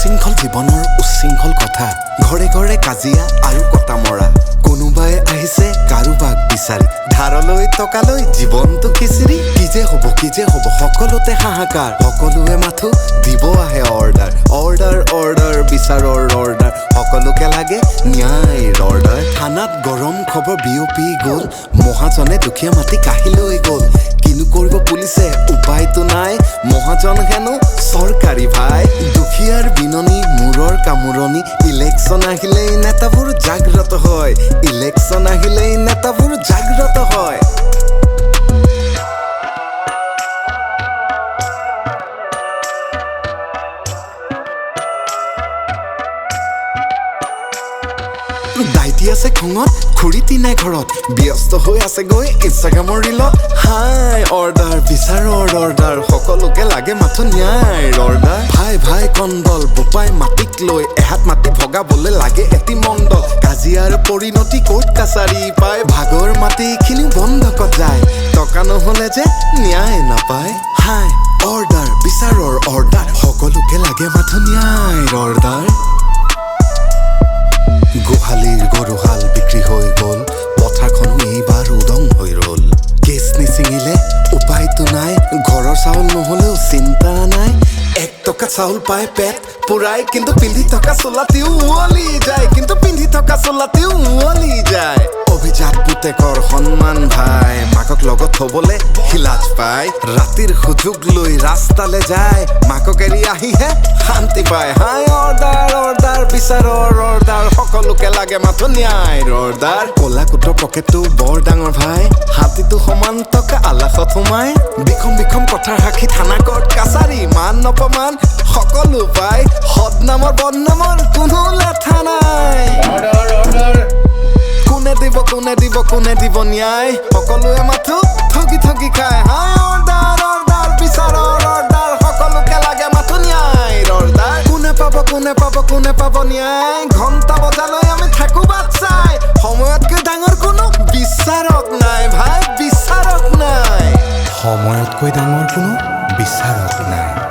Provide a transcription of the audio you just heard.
উশৃংখল জীৱনৰ উশৃংখল কথা ঘৰে ঘৰে কাজিয়া আৰু কটা মৰা কোনোবাই আহিছে কাৰোবাক বিচাৰি ধাৰলৈ টকালৈ জীৱনটো খিচিৰি কি যে হ'ব সকলোতে হাহাকাৰ সকলোৱে মাথো দিব আহে অৰ্ডাৰ অৰ্ডাৰ অৰ্ডাৰ বিচাৰৰ অৰ্ডাৰ সকলোকে লাগে ন্যায়ৰ অৰ্ডাৰ থানাত গৰম খবৰ বিয়পি গ'ল মহাজনে দুখীয়া মাটি কাঢ়ি লৈ গ'ল কিনো কৰিব পুলিচে উপায়তো নাই মহাজন হেনো চৰকাৰী ভাই দুখীয়াৰ বিননি মূৰৰ কামোৰণি ইলেকশ্যন আহিলেই নেতাবোৰ জাগ্ৰত হয় ইলেকশ্যন আহিলেই নেতাবোৰ জাগ্ৰত হয় দাইটি আছে খঙত খুৰীতি নাই ঘৰত ব্যস্ত হৈ আছে গৈ ইনষ্টাগ্ৰামৰ ৰিলত হাই অৰ্ডাৰ বিচাৰৰ অৰ্ডাৰ সকলোকে লাগে মাথো ন্যায়ৰ অৰ্ডাৰ ভাই ভাই কণ্ডল বোপাই মাটিক লৈ এহাত মাটি ভগাবলৈ লাগে এটি মণ্ডল কাজিয়াৰ পৰিণতি কোৰ্ট কাছাৰী পায় ভাগৰ মাটিখিনি বন্ধকত যায় টকা নহ'লে যে ন্যায় নাপায় হাই অৰ্ডাৰ বিচাৰৰ অৰ্ডাৰ সকলোকে লাগে মাথো ন্যায়ৰ অৰ্ডাৰ গোহালিৰ গৰুহাল বিক্ৰী হৈ গ'ল পথাৰখনো এইবাৰ উদং হৈ ৰ'ল কেছ নিচিঙিলে উপায়তো নাই ঘৰৰ চাউল নহ'লেও চিন্তা নাই 1 টকা চাউল পায় পেট পুৰাই কিন্তু পিন্ধি থকা চোলাতেও উৱলি যায় অভিজাত পুতেকৰ সন্মান ভাই মাকক লগত থ'বলৈ হিলাজ পায় ৰাতিৰ সুযোগ লৈ ৰাস্তালৈ যায় মাকক এৰি আহিহে শান্তি পায় হাই অৰ্ডাৰ অৰ্ডাৰ বিচাৰৰ অৰ্ডাৰ সকলোকে লাগে মাথো ন্যায়ৰ অৰ্ডাৰ ক'লা কোটৰ পকেটটো বৰ ডাঙৰ ভাই হাতীটো সমান টকা আলাসত সোমাই বিষম কথাৰ সাক্ষী থানা কোৰ্ট কাছাৰী মান অপমান সকলো পায় সদনামৰ বদনামৰ কোনো লেঠা নাই কোনে দিব ন্যায় সকলোৱে মাথো ঠগি খায় হাই অৰ্ডাৰ অৰ্ডাৰ বিচাৰৰ অৰ্ডাৰ সকলোকে লাগে মাথো ন্যায়ৰ অৰ্ডাৰ কোনে পাব ন্যায় ঘণ্টা বজালৈ আমি থাকো বাট চাই সময়তকৈ ডাঙৰ কোনো বিচাৰক নাই ভাই বিচাৰক নাই সময়তকৈ ডাঙৰ কোনো বিচাৰক নাই